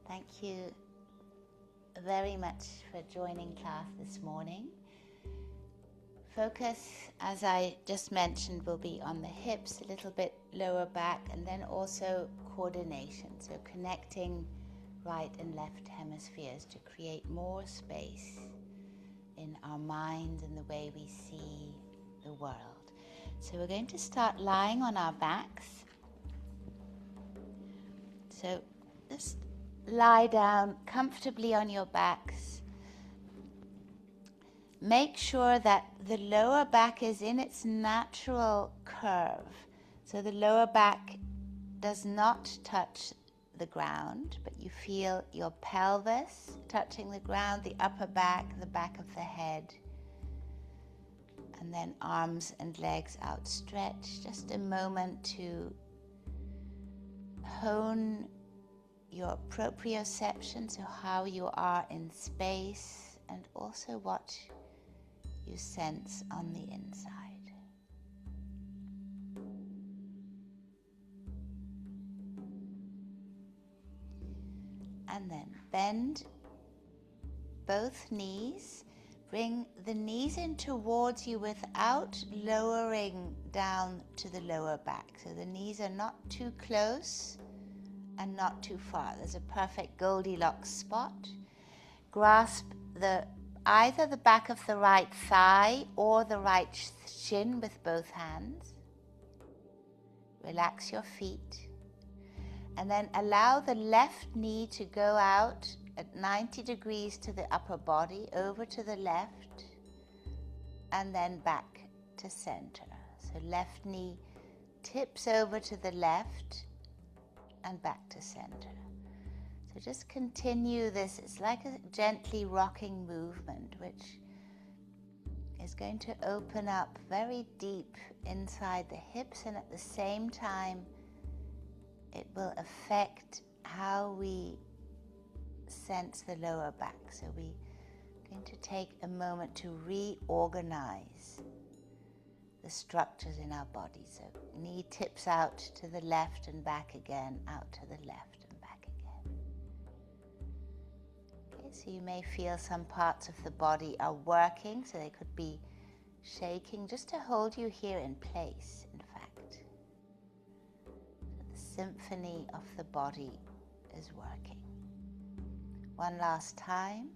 Thank you very much for joining class this morning. Focus, as I just mentioned, will be on the hips, a little bit lower back, and then also coordination. So connecting right and left hemispheres to create more space in our mind and the way we see the world. So we're going to start lying on our backs. So just lie down comfortably on your backs. Make sure that the lower back is in its natural curve. So the lower back does not touch the ground, but you feel your pelvis touching the ground, the upper back, the back of the head, and then arms and legs outstretched. Just a moment to hone your proprioception, so how you are in space, and also what you sense on the inside. And then bend both knees. Bring the knees in towards you without lowering down to the lower back. So the knees are not too close and not too far. There's a perfect Goldilocks spot. Grasp either the back of the right thigh or the right shin with both hands. Relax your feet. And then allow the left knee to go out at 90 degrees to the upper body, over to the left, and then back to center. So left knee tips over to the left and back to center. So just continue this. It's like a gently rocking movement, which is going to open up very deep inside the hips, and at the same time it will affect how we sense the lower back. So we're going to take a moment to reorganize the structures in our body. So knee tips out to the left and back again, out to the left and back again. Okay, so you may feel some parts of the body are working, so they could be shaking just to hold you here in place, in fact. The symphony of the body is working. One last time.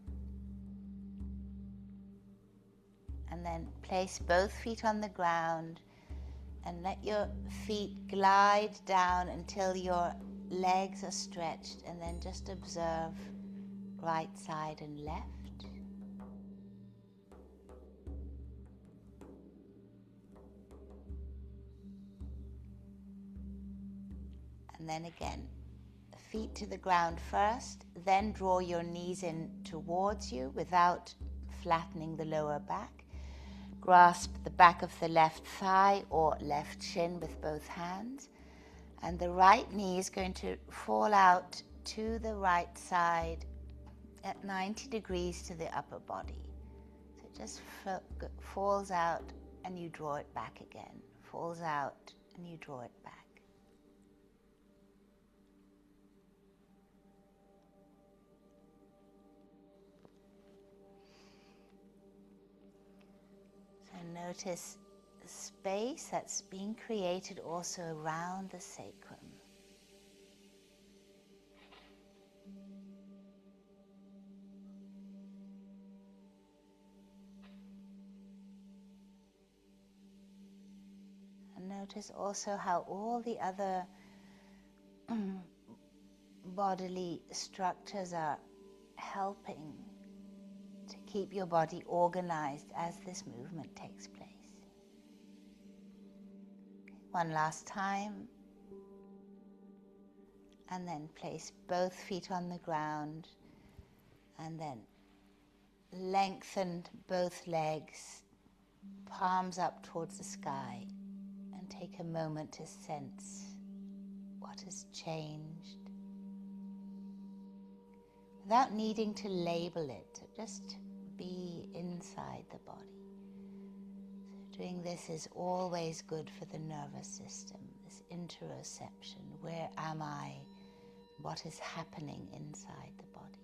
And then place both feet on the ground and let your feet glide down until your legs are stretched, and then just observe right side and left. And then again, feet to the ground first, then draw your knees in towards you without flattening the lower back. Grasp the back of the left thigh or left shin with both hands, and the right knee is going to fall out to the right side at 90 degrees to the upper body. So it just falls out and you draw it back again. Falls out and you draw it back. So notice the space that's being created also around the sacrum. And notice also how all the other bodily structures are helping to keep your body organized as this movement takes place. One last time. And then place both feet on the ground, and then lengthen both legs, palms up towards the sky, and take a moment to sense what has changed without needing to label it. Just be inside the body. So doing this is always good for the nervous system, this interoception. Where am I what is happening inside the body.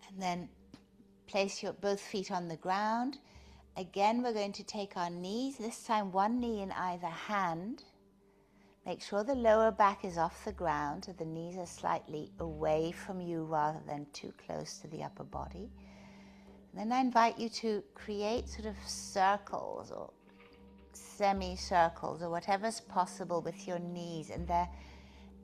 And then place your both feet on the ground. Again, we're going to take our knees, this time one knee in either hand. Make sure the lower back is off the ground, so the knees are slightly away from you rather than too close to the upper body. And then I invite you to create sort of circles or semicircles or whatever's possible with your knees, and they're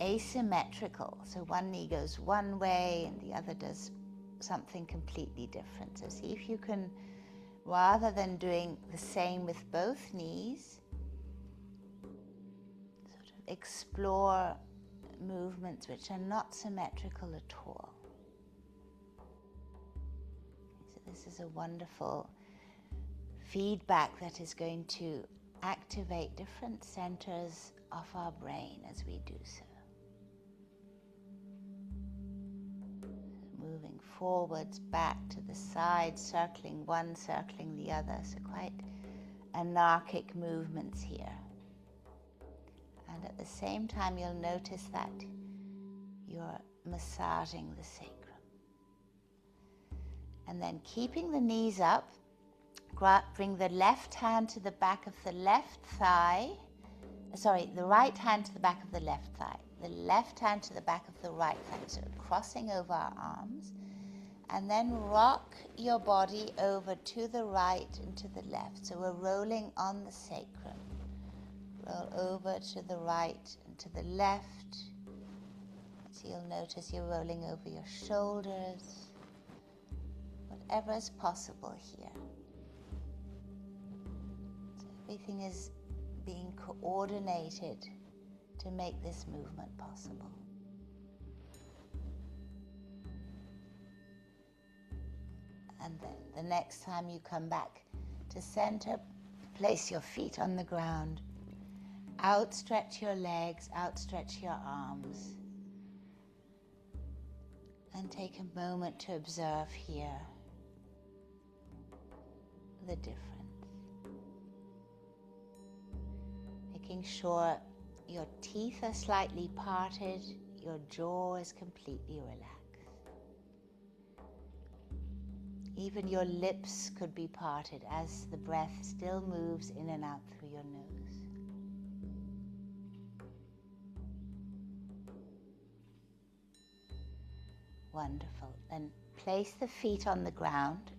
asymmetrical. So one knee goes one way and the other does something completely different. So see if you can, rather than doing the same with both knees, sort of explore movements which are not symmetrical at all. So this is a wonderful feedback that is going to activate different centers of our brain as we do so. Moving forwards, back to the side, circling one, circling the other. So quite anarchic movements here. And at the same time, you'll notice that you're massaging the sacrum. And then keeping the knees up, bring the left hand to the back of the left thigh. The right hand to the back of the left thigh. The left hand to the back of the right thigh. So crossing over our arms. And then rock your body over to the right and to the left. So we're rolling on the sacrum. Roll over to the right and to the left. So you'll notice you're rolling over your shoulders. Whatever is possible here. So everything is being coordinated to make this movement possible. And then the next time you come back to center, place your feet on the ground. Outstretch your legs, outstretch your arms. And take a moment to observe here the difference. Making sure your teeth are slightly parted, your jaw is completely relaxed. Even your lips could be parted as the breath still moves in and out through your nose. Wonderful. Then place the feet on the ground.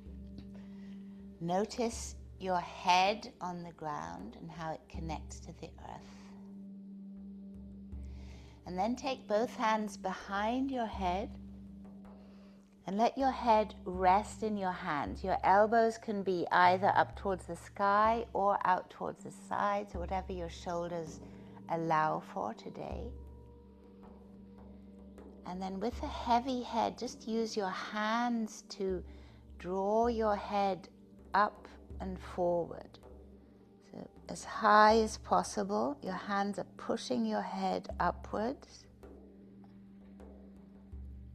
Notice your head on the ground and how it connects to the earth. And then take both hands behind your head and let your head rest in your hands. Your elbows can be either up towards the sky or out towards the sides, or whatever your shoulders allow for today. And then with a heavy head, just use your hands to draw your head up and forward. So as high as possible, your hands are pushing your head upwards.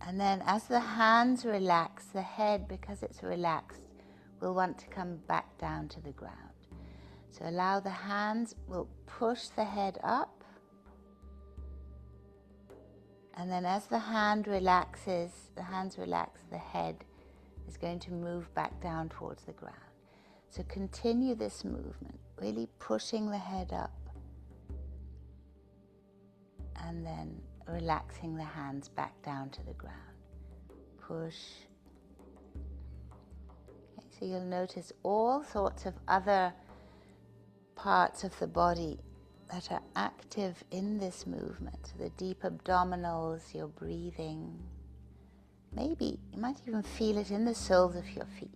And then as the hands relax, the head, because it's relaxed, will want to come back down to the ground. So allow the hands, will push the head up. And then as the hands relax, the head is going to move back down towards the ground. So continue this movement, really pushing the head up. And then relaxing the hands back down to the ground. Push. Okay, so you'll notice all sorts of other parts of the body that are active in this movement. So the deep abdominals, your breathing. Maybe you might even feel it in the soles of your feet.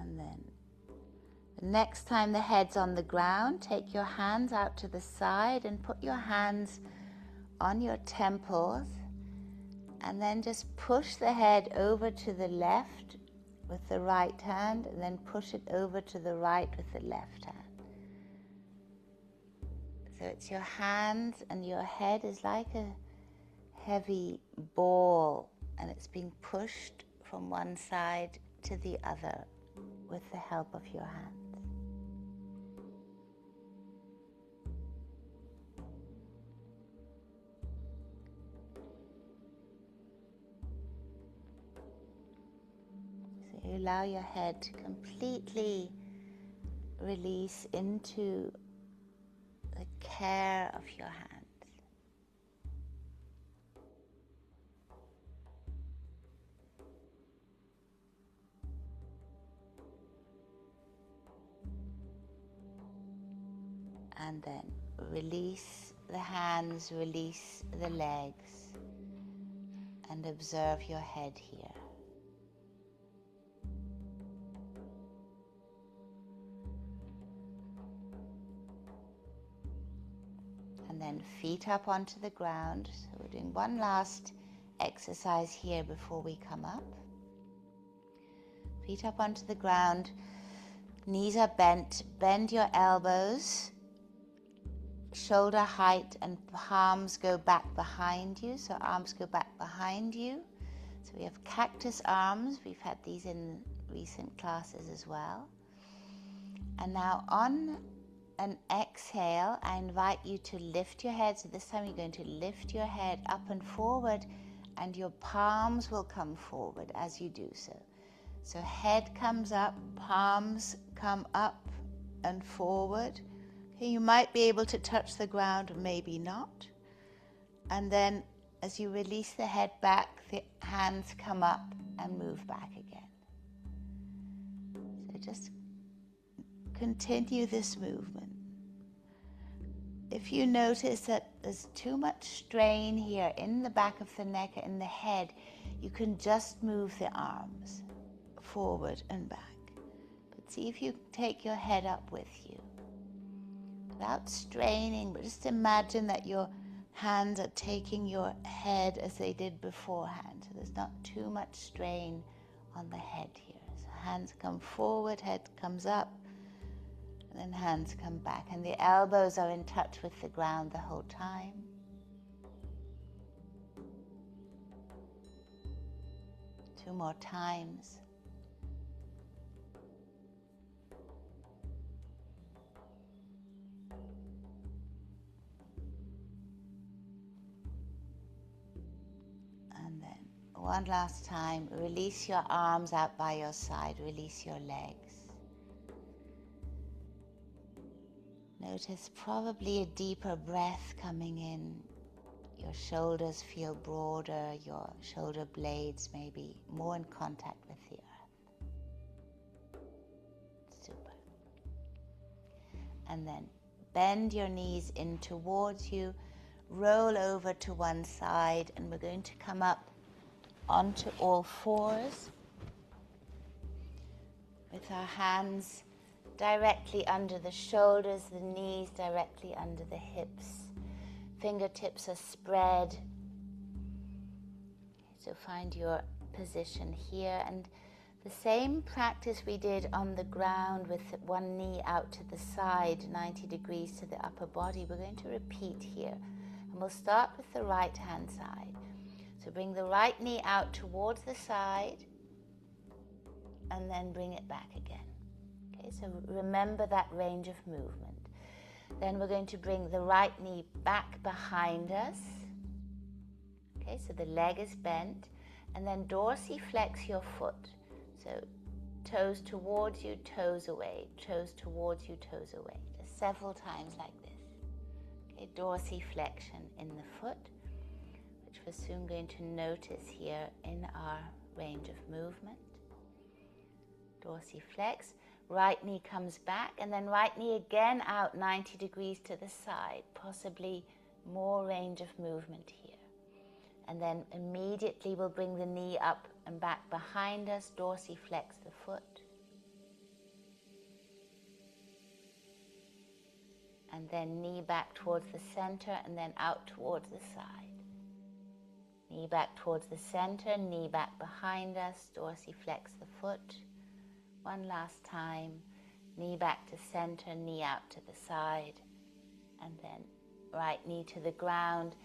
And then the next time the head's on the ground, take your hands out to the side and put your hands on your temples, and then just push the head over to the left with the right hand, and then push it over to the right with the left hand. So it's your hands, and your head is like a heavy ball, and it's being pushed from one side to the other with the help of your hands. So you allow your head to completely release into the care of your hands. And then release the hands, release the legs, and observe your head here. And then feet up onto the ground. So we're doing one last exercise here before we come up. Feet up onto the ground, knees are bent, bend your elbows, shoulder height, and palms go back behind you. So arms go back behind you. So we have cactus arms. We've had these in recent classes as well. And now on an exhale, I invite you to lift your head. So this time you're going to lift your head up and forward, and your palms will come forward as you do so. So head comes up, palms come up and forward. Okay, you might be able to touch the ground, maybe not. And then as you release the head back, the hands come up and move back again. So just continue this movement. If you notice that there's too much strain here in the back of the neck and the head, you can just move the arms forward and back. But see if you take your head up with you. Without straining, but just imagine that your hands are taking your head as they did beforehand. So there's not too much strain on the head here. So hands come forward, head comes up, and then hands come back. And the elbows are in touch with the ground the whole time. Two more times. And then one last time, release your arms out by your side, release your legs. Notice probably a deeper breath coming in. Your shoulders feel broader, your shoulder blades may be more in contact with the earth. Super. And then bend your knees in towards you, roll over to one side, and we're going to come up onto all fours with our hands directly under the shoulders, the knees directly under the hips. Fingertips are spread. So find your position here. And the same practice we did on the ground with one knee out to the side, 90 degrees to the upper body, we're going to repeat here. And we'll start with the right hand side. So bring the right knee out towards the side and then bring it back again. Okay, so remember that range of movement. Then we're going to bring the right knee back behind us. Okay, so the leg is bent. And then dorsiflex your foot. So toes towards you, toes away. Toes towards you, toes away. Just several times like this. Okay, dorsiflexion in the foot, which we're soon going to notice here in our range of movement. Dorsiflex. Right knee comes back, and then right knee again out 90 degrees to the side, possibly more range of movement here. And then immediately we'll bring the knee up and back behind us, dorsiflex the foot. And then knee back towards the center and then out towards the side. Knee back towards the center, knee back behind us, dorsiflex the foot. One last time, knee back to center, knee out to the side, and then right knee to the ground.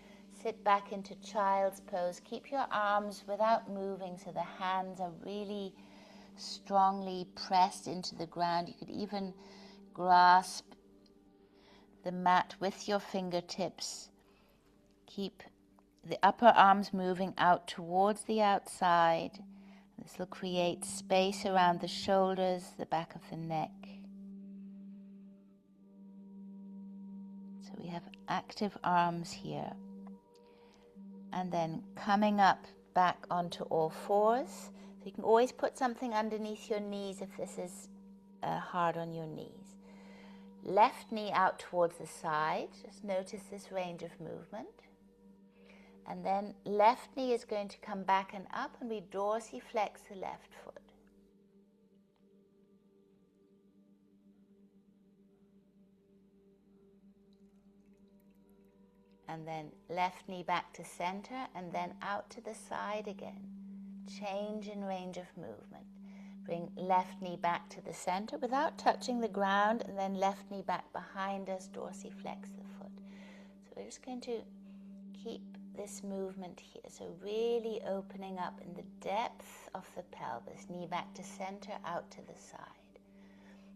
Sit back into child's pose. Keep your arms without moving so the hands are really strongly pressed into the ground. You could even grasp the mat with your fingertips. Keep the upper arms moving out towards the outside. This will create space around the shoulders, the back of the neck. So we have active arms here. And then coming up back onto all fours. So you can always put something underneath your knees if this is hard on your knees. Left knee out towards the side. Just notice this range of movement. And then left knee is going to come back and up, and we dorsiflex the left foot. And then left knee back to center, and then out to the side again. Change in range of movement. Bring left knee back to the center without touching the ground, and then left knee back behind us, dorsiflex the foot. So we're just going to keep this movement here. So really opening up in the depth of the pelvis. Knee back to center, out to the side.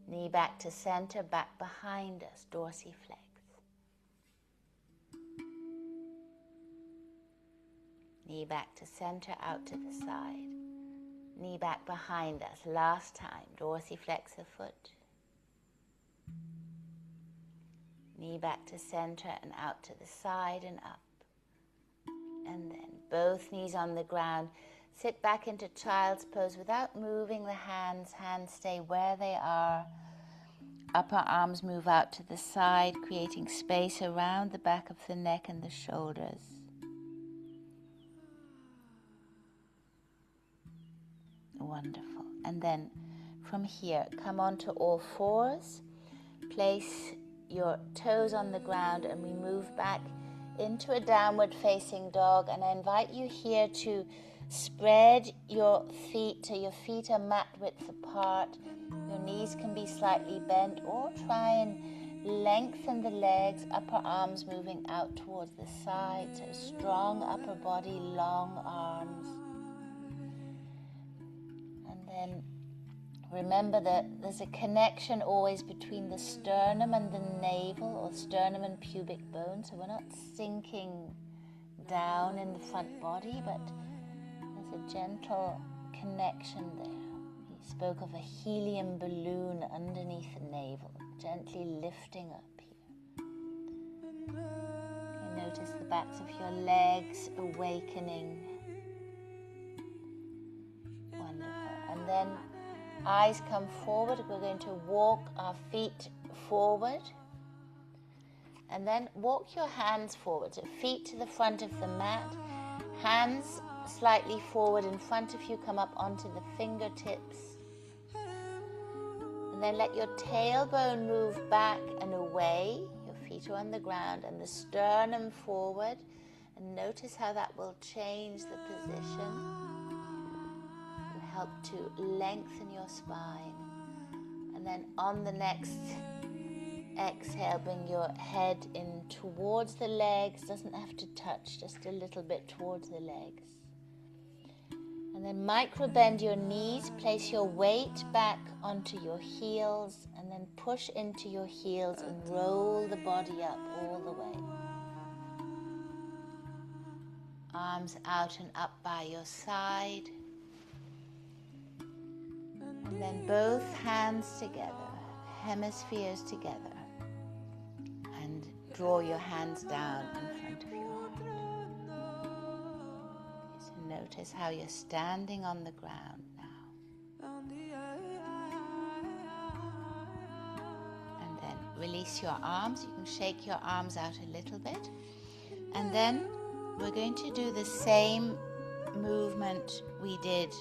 Knee back to center, back behind us, dorsiflex. Knee back to center, out to the side. Knee back behind us. Last time, dorsiflex the foot. Knee back to center and out to the side and up. And then both knees on the ground. Sit back into child's pose without moving the hands. Hands stay where they are. Upper arms move out to the side, creating space around the back of the neck and the shoulders. Wonderful. And then from here, come onto all fours. Place your toes on the ground, and we move back into a downward facing dog. And I invite you here to spread your feet so your feet are mat width apart. Your knees can be slightly bent, or try and lengthen the legs, upper arms moving out towards the side. So strong upper body, long arms. And then remember that there's a connection always between the sternum and the navel, or sternum and pubic bone. So we're not sinking down in the front body, but there's a gentle connection there. He spoke of a helium balloon underneath the navel, gently lifting up here. You notice the backs of your legs awakening. Wonderful. And then eyes come forward. We're going to walk our feet forward. And then walk your hands forward. So feet to the front of the mat. Hands slightly forward in front of you. Come up onto the fingertips. And then let your tailbone move back and away. Your feet are on the ground, and the sternum forward. And notice how that will change the position. Help to lengthen your spine. And then on the next exhale, bring your head in towards the legs. Doesn't have to touch, just a little bit towards the legs. And then micro bend your knees. Place your weight back onto your heels, and then push into your heels and roll the body up all the way. Arms out and up by your side. And then both hands together, hemispheres together, and draw your hands down in front of your heart. So notice how you're standing on the ground now. And then release your arms. You can shake your arms out a little bit. And then we're going to do the same movement we did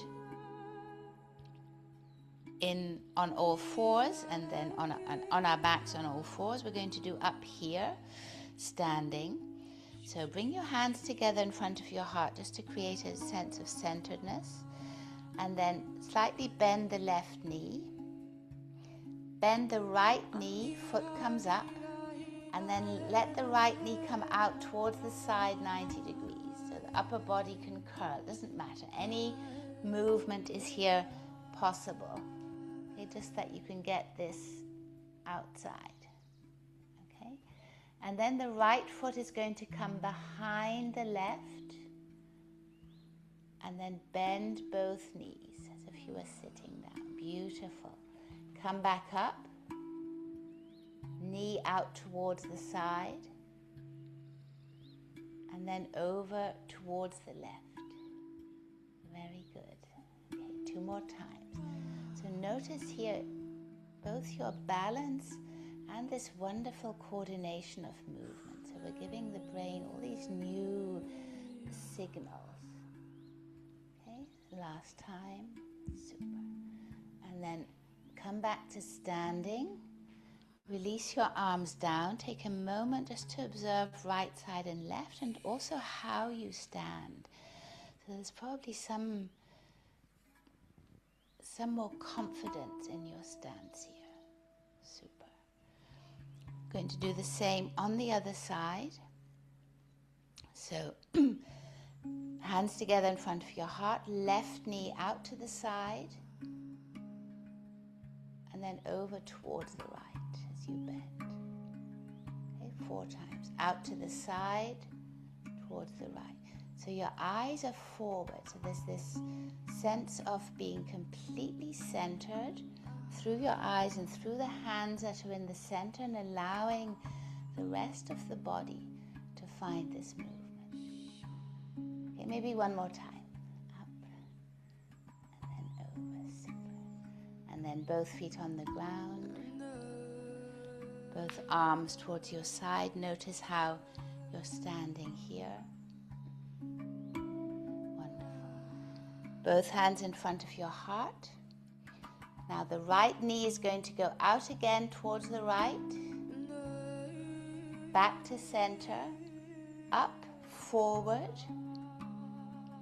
on all fours, and then on our backs on all fours. We're going to do up here, standing. So bring your hands together in front of your heart just to create a sense of centeredness. And then slightly bend the left knee. Bend the right knee, foot comes up. And then let the right knee come out towards the side 90 degrees. So the upper body can curl, it doesn't matter. Any movement is here possible. Okay, just that you can get this outside. Okay, and then the right foot is going to come behind the left, and then bend both knees as if you were sitting down. Beautiful. Come back up, knee out towards the side, and then over towards the left. Very good. Okay, 2 more times. So notice here both your balance and this wonderful coordination of movement. So we're giving the brain all these new signals. Okay, last time. Super. And then come back to standing. Release your arms down. Take a moment just to observe right side and left, and also how you stand. So there's probably some more confidence in your stance here. Super. Going to do the same on the other side. So hands together in front of your heart, left knee out to the side, and then over towards the right as you bend. Okay, 4 times. Out to the side, towards the right. So your eyes are forward. So there's this sense of being completely centered through your eyes and through the hands that are in the center, and allowing the rest of the body to find this movement. Okay, maybe one more time. Up and then over. Super. And then both feet on the ground. Both arms towards your side. Notice how you're standing here. Both hands in front of your heart. Now the right knee is going to go out again towards the right. Back to center. Up, forward.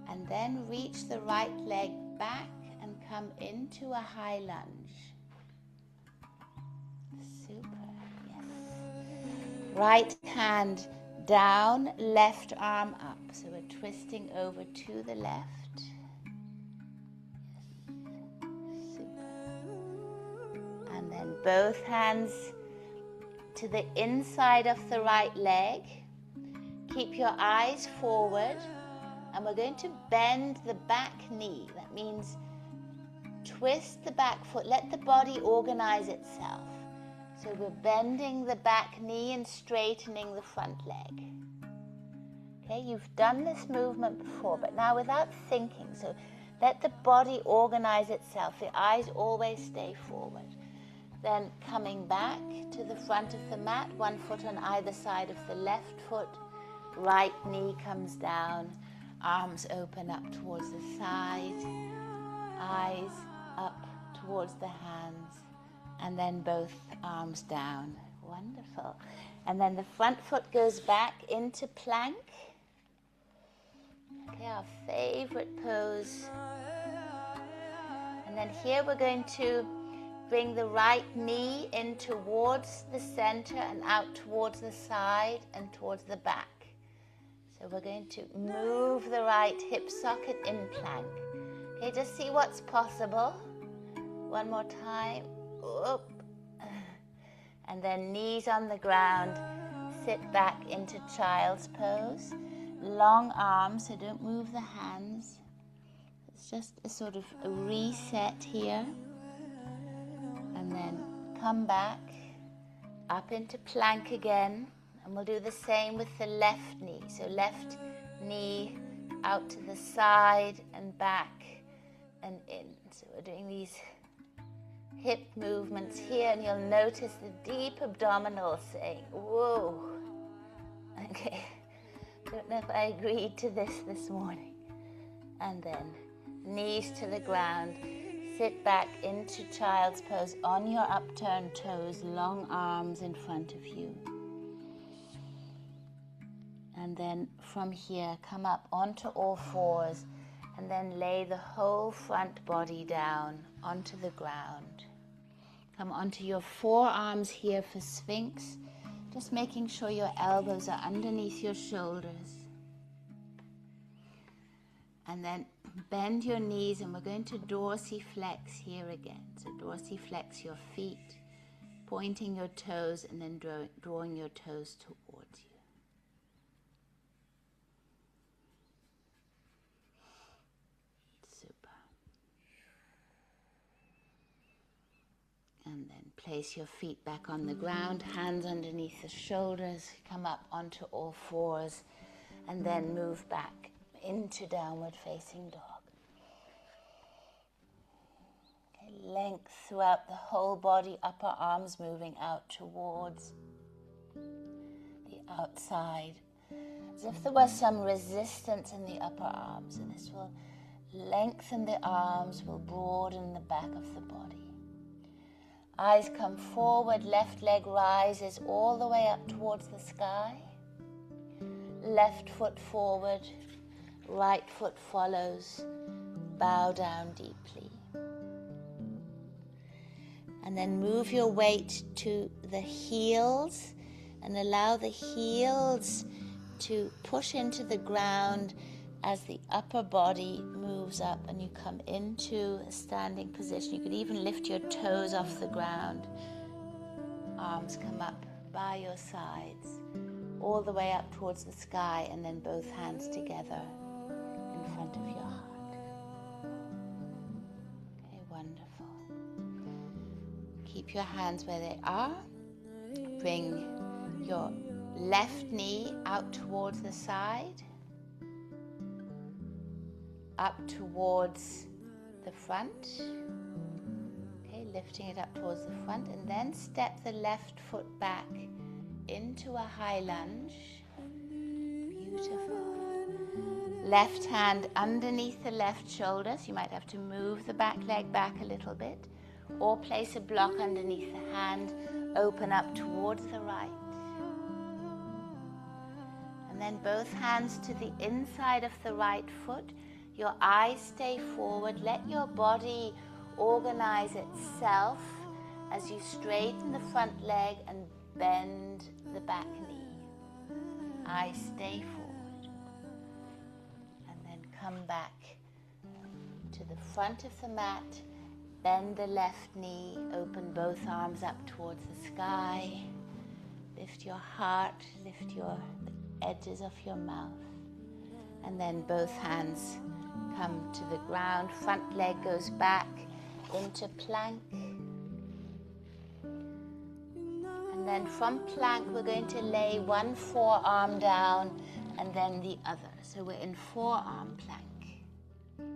And then reach the right leg back and come into a high lunge. Super, yes. Right hand down, left arm up. So we're twisting over to the left. And then both hands to the inside of the right leg. Keep your eyes forward, and we're going to bend the back knee. That means twist the back foot, let the body organize itself. So we're bending the back knee and straightening the front leg. Okay, you've done this movement before, but now without thinking. So let the body organize itself. The eyes always stay forward. Then coming back to the front of the mat, 1 foot on either side of the left foot, right knee comes down, arms open up towards the side, eyes up towards the hands, and then both arms down. Wonderful. And then the front foot goes back into plank. Okay, our favorite pose. And then here we're going to bring the right knee in towards the center and out towards the side and towards the back. So we're going to move the right hip socket in plank. Okay, just see what's possible. One more time. Oop. And then knees on the ground. Sit back into child's pose. Long arms, so don't move the hands. It's just a sort of a reset here. And then come back up into plank again, and we'll do the same with the left knee. So left knee out to the side and back and in. So we're doing these hip movements here, and you'll notice the deep abdominals saying, whoa. Okay, don't know if I agreed to this morning. And then knees to the ground. Sit back into child's pose on your upturned toes, long arms in front of you. And then from here, come up onto all fours, and then lay the whole front body down onto the ground. Come onto your forearms here for Sphinx, just making sure your elbows are underneath your shoulders. And then bend your knees, and we're going to dorsiflex here again. So dorsiflex your feet, pointing your toes and then drawing your toes towards you. Super. And then place your feet back on the ground, hands underneath the shoulders, come up onto all fours, and then move back into downward facing dog. Okay, length throughout the whole body, upper arms moving out towards the outside, as if there was some resistance in the upper arms, and this will lengthen the arms, will broaden the back of the body. Eyes come forward, left leg rises all the way up towards the sky. Left foot forward, right foot follows, bow down deeply. And then move your weight to the heels and allow the heels to push into the ground as the upper body moves up and you come into a standing position. You could even lift your toes off the ground. Arms come up by your sides, all the way up towards the sky, and then both hands together in front of your heart. Okay, wonderful. Keep your hands where they are. Bring your left knee out towards the side, up towards the front. Okay, lifting it up towards the front, and then step the left foot back into a high lunge. Beautiful. Left hand underneath the left shoulder, so you might have to move the back leg back a little bit, or place a block underneath the hand, open up towards the right. And then both hands to the inside of the right foot. Your eyes stay forward. Let your body organize itself as you straighten the front leg and bend the back knee. Eyes stay forward. And then come back to the front of the mat. Bend the left knee. Open both arms up towards the sky. Lift your heart. Lift the edges of your mouth. And then both hands come to the ground. Front leg goes back into plank. And then from plank, we're going to lay one forearm down and then the other. So we're in forearm plank. And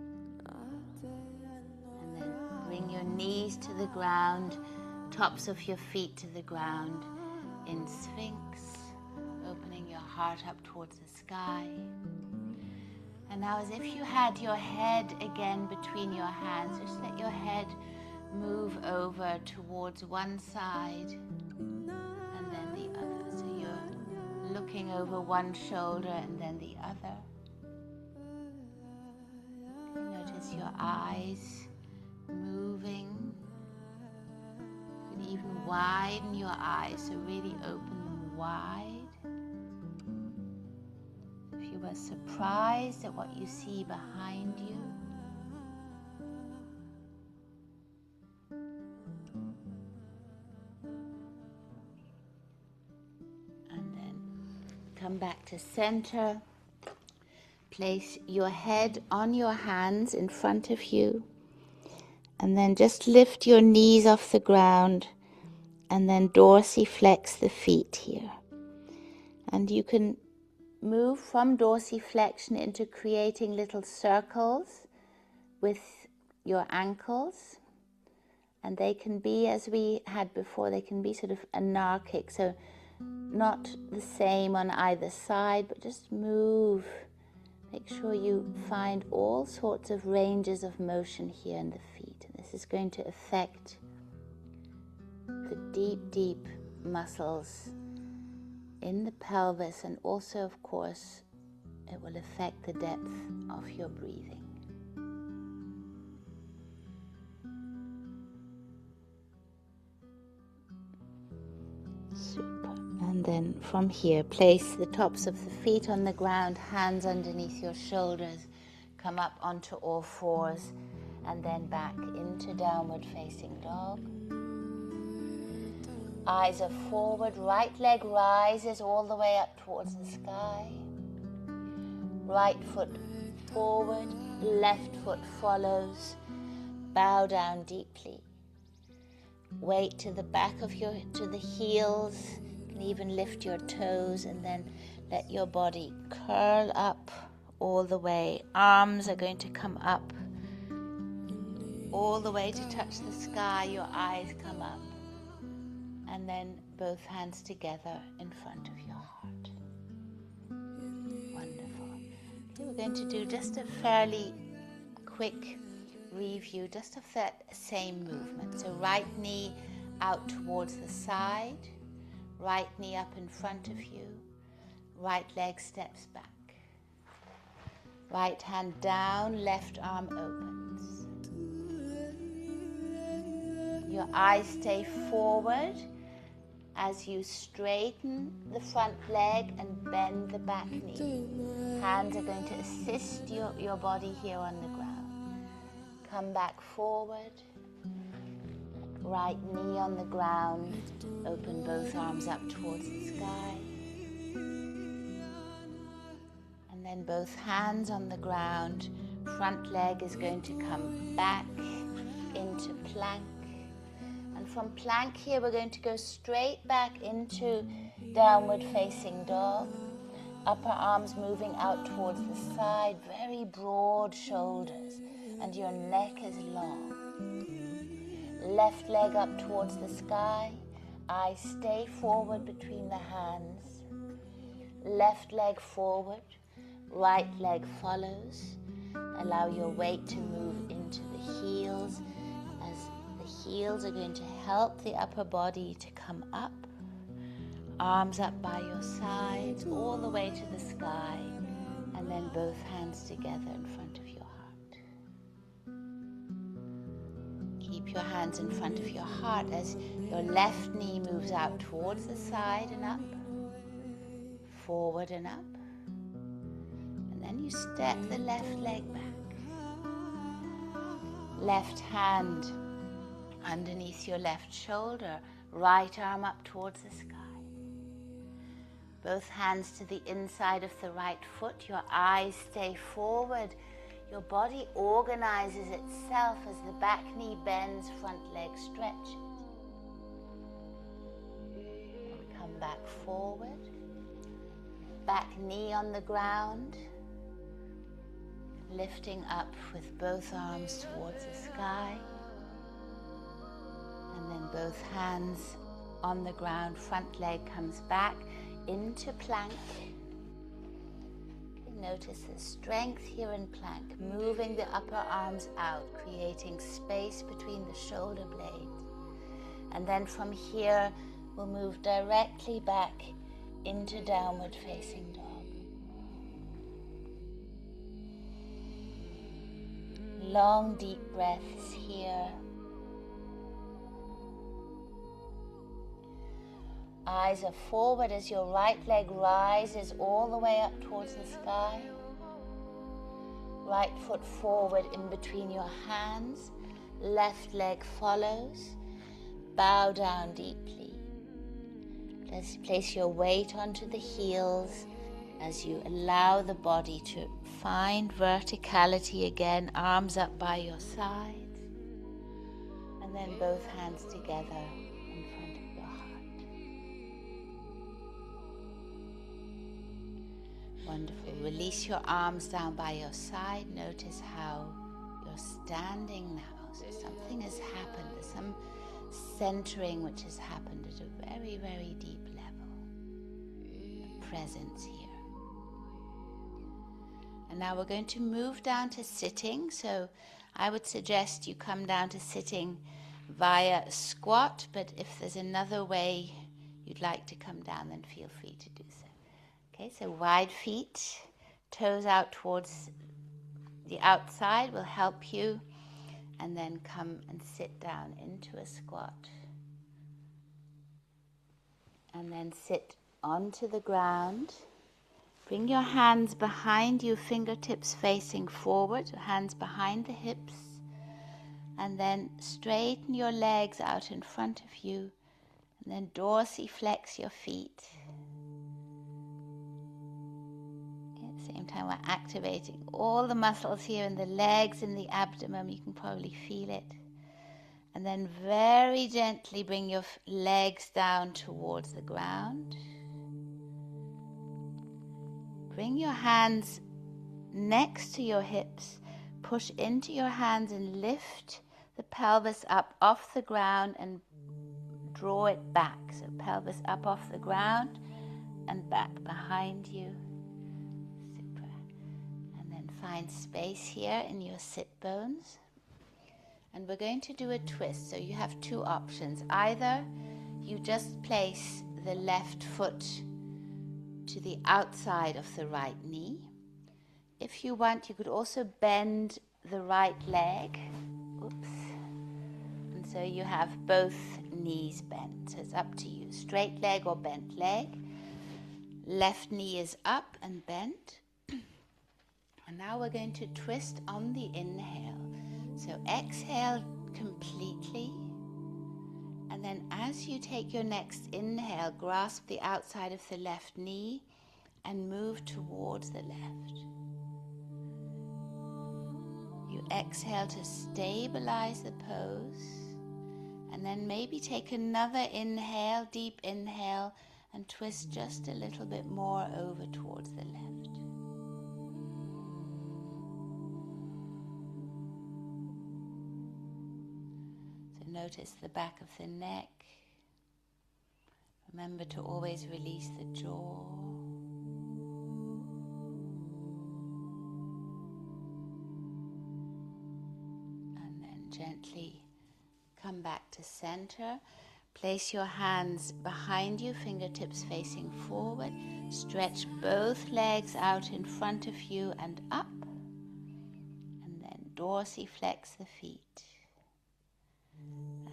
then bring your knees to the ground, tops of your feet to the ground in Sphinx, opening your heart up towards the sky. And now as if you had your head again between your hands, just let your head move over towards one side and then the other. So you're looking over one shoulder and then the other. Notice your eyes moving. You can even widen your eyes, so really open them wide. If you were surprised at what you see behind you, and then come back to center. Place your head on your hands in front of you, and then just lift your knees off the ground and then dorsiflex the feet here. And you can move from dorsiflexion into creating little circles with your ankles. And they can be, as we had before, they can be sort of anarchic, so not the same on either side, but just move. Make sure you find all sorts of ranges of motion here in the feet. And this is going to affect the deep, deep muscles in the pelvis, and also, of course, it will affect the depth of your breathing. Super. And then from here, place the tops of the feet on the ground, hands underneath your shoulders. Come up onto all fours and then back into downward facing dog. Eyes are forward, right leg rises all the way up towards the sky. Right foot forward, left foot follows. Bow down deeply. Weight to the back of to the heels. You can even lift your toes and then let your body curl up all the way. Arms are going to come up all the way to touch the sky. Your eyes come up. And then both hands together in front of your heart. Wonderful. Okay, we're going to do just a fairly quick review, just of that same movement. So right knee out towards the side, right knee up in front of you, right leg steps back. Right hand down, left arm opens. Your eyes stay forward as you straighten the front leg and bend the back knee. Hands are going to assist your body here on the ground. Come back forward. Right knee on the ground. Open both arms up towards the sky. And then both hands on the ground. Front leg is going to come back into plank. And from plank here, we're going to go straight back into downward facing dog. Upper arms moving out towards the side, very broad shoulders, and your neck is long. Left leg up towards the sky. Eyes stay forward between the hands. Left leg forward, right leg follows. Allow your weight to move into the heels, as the heels are going to help the upper body to come up. Arms up by your sides, all the way to the sky, and then both hands together in front of your heart. Keep your hands in front of your heart as your left knee moves out towards the side and up, forward and up. And then you step the left leg back. Left hand underneath your left shoulder, right arm up towards the sky. Both hands to the inside of the right foot. Your eyes stay forward. Your body organizes itself as the back knee bends, front leg stretches. And come back forward. Back knee on the ground. Lifting up with both arms towards the sky. And then both hands on the ground. Front leg comes back into plank. Notice the strength here in plank, moving the upper arms out, creating space between the shoulder blades. And then from here, we'll move directly back into downward facing dog. Long, deep breaths here. Eyes are forward as your right leg rises all the way up towards the sky. Right foot forward in between your hands. Left leg follows. Bow down deeply. Let's place your weight onto the heels as you allow the body to find verticality again. Arms up by your sides. And then both hands together in front of your heart. Wonderful. Release your arms down by your side. Notice how you're standing now. So something has happened. There's some centering which has happened at a very, very deep level. A presence here. And now we're going to move down to sitting. So I would suggest you come down to sitting via squat, but if there's another way you'd like to come down, then feel free to do so. Okay, so wide feet, toes out towards the outside will help you. And then come and sit down into a squat. And then sit onto the ground. Bring your hands behind you, fingertips facing forward, hands behind the hips, and then straighten your legs out in front of you, and then dorsiflex your feet. At the same time, we're activating all the muscles here in the legs, in the abdomen. You can probably feel it. And then very gently bring your legs down towards the ground. Bring your hands next to your hips. Push into your hands and lift the pelvis up off the ground and draw it back. So pelvis up off the ground and back behind you. Super. And then find space here in your sit bones. And we're going to do a twist. So you have two options. Either you just place the left foot to the outside of the right knee. If you want, you could also bend the right leg. Oops. And so you have both knees bent. So it's up to you. Straight leg or bent leg. Left knee is up and bent. And now we're going to twist on the inhale. So exhale completely. And then as you take your next inhale, grasp the outside of the left knee and move towards the left. You exhale to stabilize the pose. And then maybe take another inhale, deep inhale, and twist just a little bit more over towards the left. Notice the back of the neck. Remember to always release the jaw. And then gently come back to center. Place your hands behind you, fingertips facing forward. Stretch both legs out in front of you and up. And then dorsiflex the feet.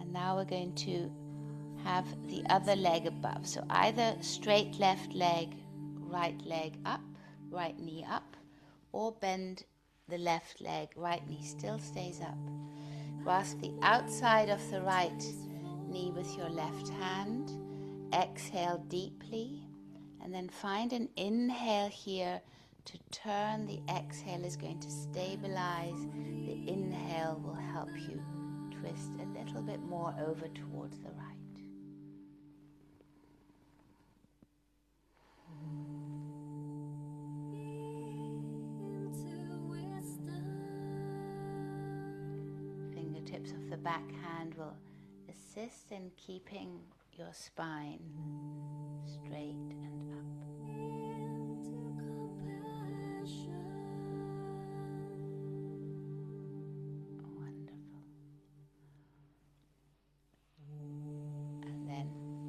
And now we're going to have the other leg above. So either straight left leg up, right knee up, or bend the left leg, right knee still stays up. Grasp the outside of the right knee with your left hand. Exhale deeply, and then find an inhale here to turn. The exhale is going to stabilize. The inhale will help you twist a little bit more over towards the right. Fingertips of the back hand will assist in keeping your spine straight and up.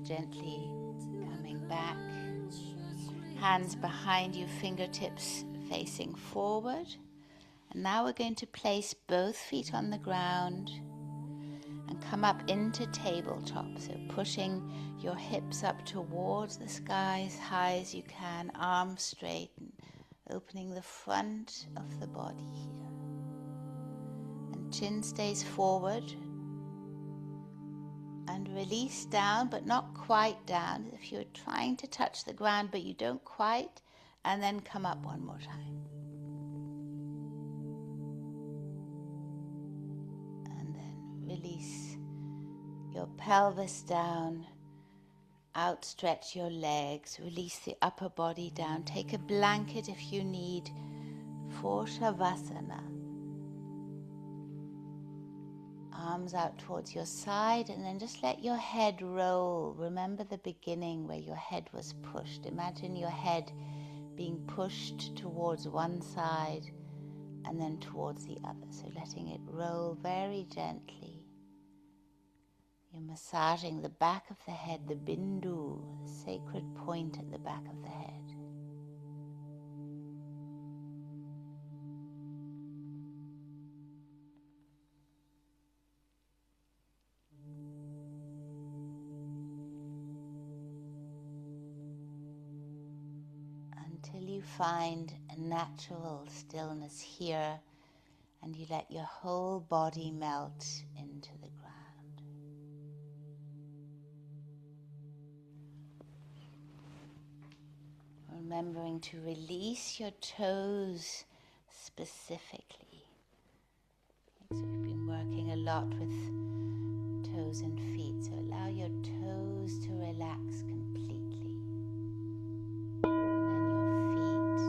Gently coming back, hands behind you, fingertips facing forward. And now we're going to place both feet on the ground and come up into tabletop. So pushing your hips up towards the sky as high as you can, arms straight, and opening the front of the body here. And chin stays forward. And release down, but not quite down. If you're trying to touch the ground, but you don't quite, and then come up one more time. And then release your pelvis down, outstretch your legs, release the upper body down. Take a blanket if you need for Shavasana. Arms out towards your side, and then just let your head roll. Remember the beginning where your head was pushed. Imagine your head being pushed towards one side and then towards the other. So letting it roll very gently. You're massaging the back of the head, the bindu, the sacred point at the back of the head. until you find a natural stillness here and you let your whole body melt into the ground. Remembering to release your toes specifically. So we've been working a lot with toes and feet, so allow your toes to relax completely. And then your feet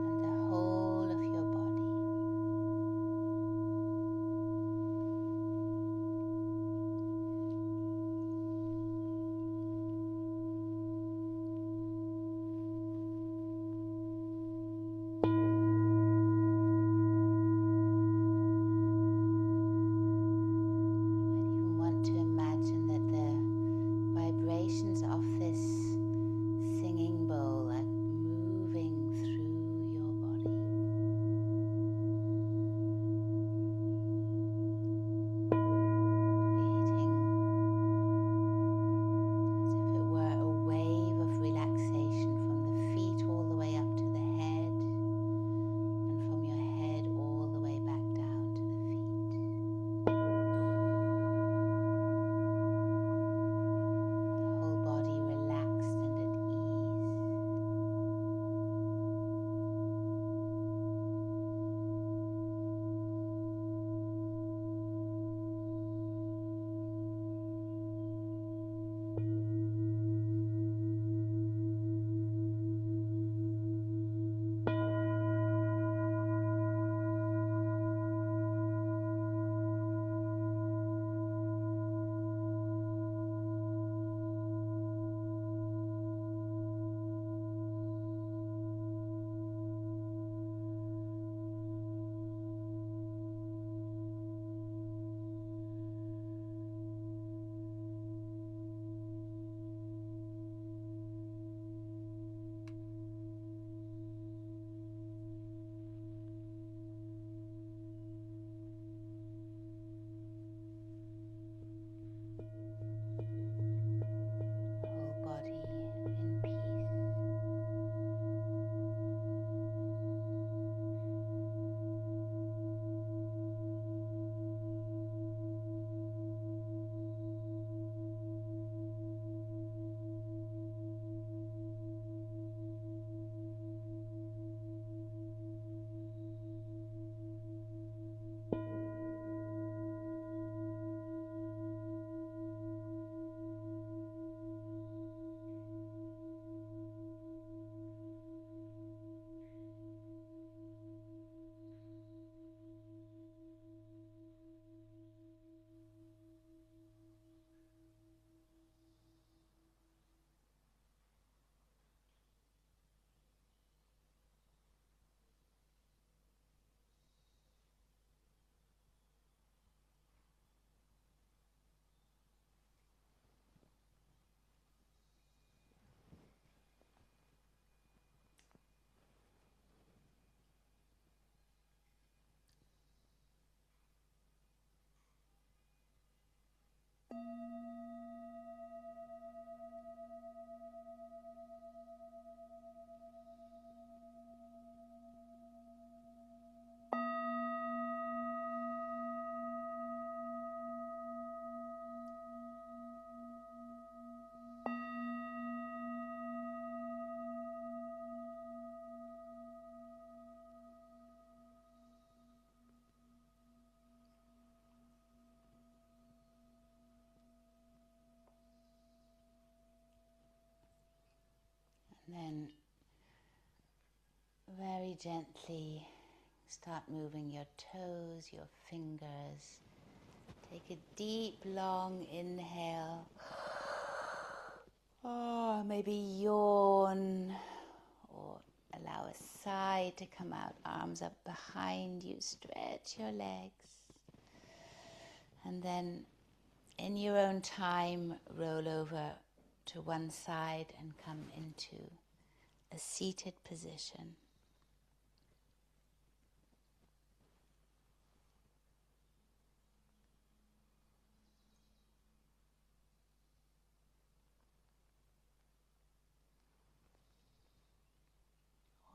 and the whole of your body. And then very gently start moving your toes, your fingers. Take a deep, long inhale. Or maybe yawn, or allow a sigh to come out, arms up behind you, stretch your legs. And then in your own time, roll over to one side and come into a seated position.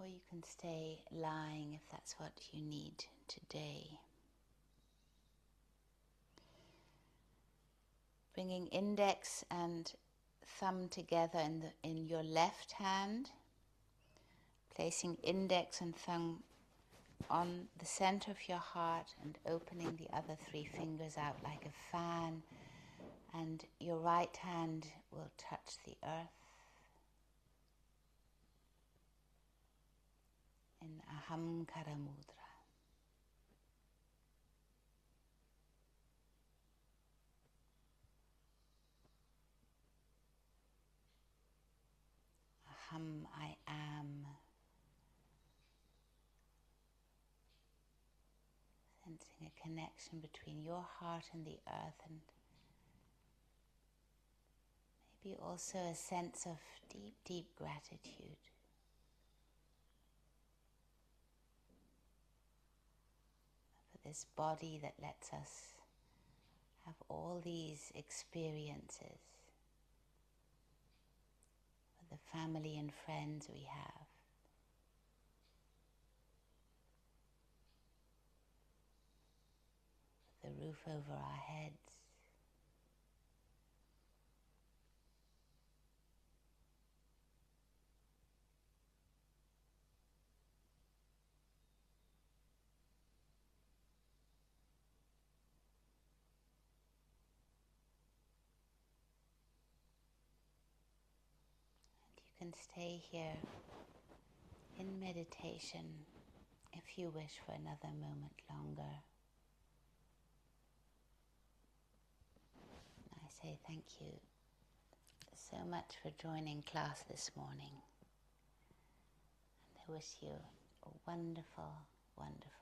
Or you can stay lying if that's what you need today. Bringing index and thumb together in your left hand, placing index and thumb on the center of your heart and opening the other 3 fingers out like a fan, and your right hand will touch the earth in Ahamkara Mudra. Aham, I am. Sensing a connection between your heart and the earth, and maybe also a sense of deep, deep gratitude for this body that lets us have all these experiences, for the family and friends we have, for the roof over our heads. You can stay here in meditation if you wish for another moment longer. I say thank you so much for joining class this morning, and I wish you a wonderful, wonderful